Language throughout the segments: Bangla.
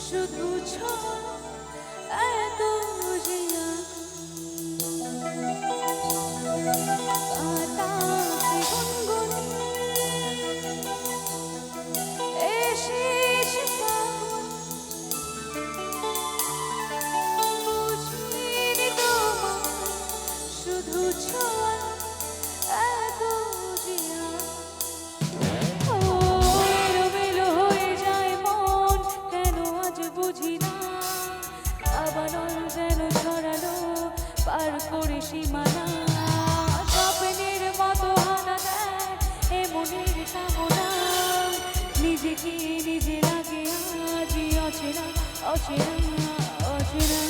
শুধু ছোঁয়া এত বুঝিয়া বাতাসে গুনগুনি এসেছে পাগল বুঝিনি তোমার শুধু ছোঁয়া এত বুঝিয়া পার করে সীমানা স্বপ্নের মতো হানা দেয় এ মনের কামনা নিজেকে নিজে লাগে আজি অচেনা অচেনা অচেনা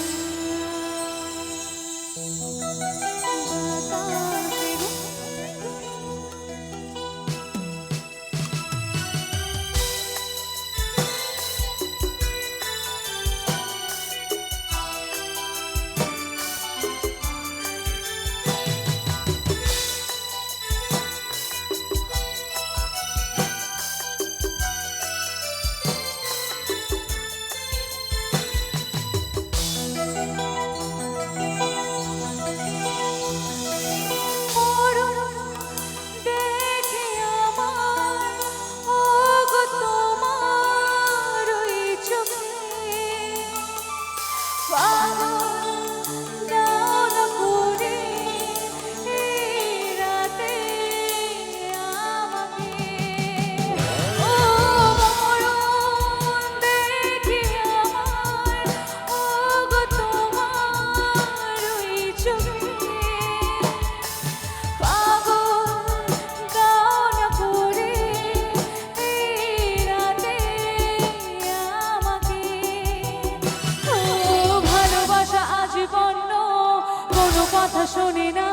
কথা শোনে না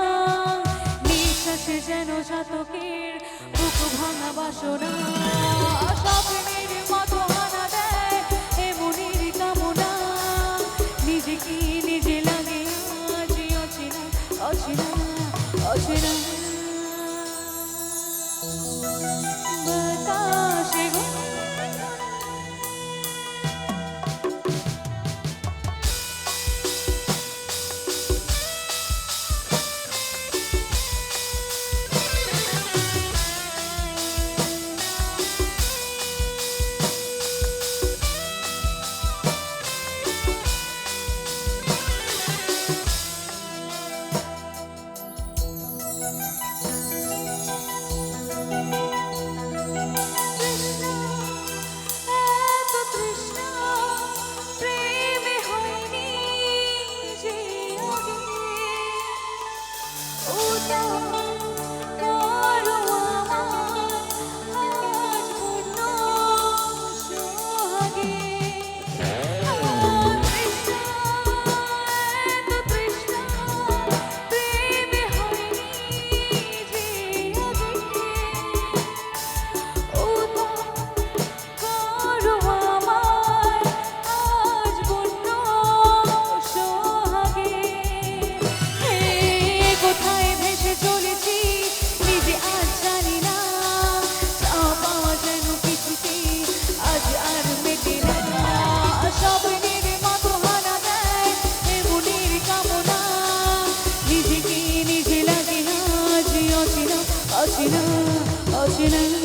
নিঃশ্বাসে যেন জাতকের বুক ভাঙা বাসনা স্বপ্নের মতো হানা দেয় এমনির কামনা নিজেকে নিজে লাগে আজি অচেনা অচেনা অচেনা বাতাসে অচেনা অচেনা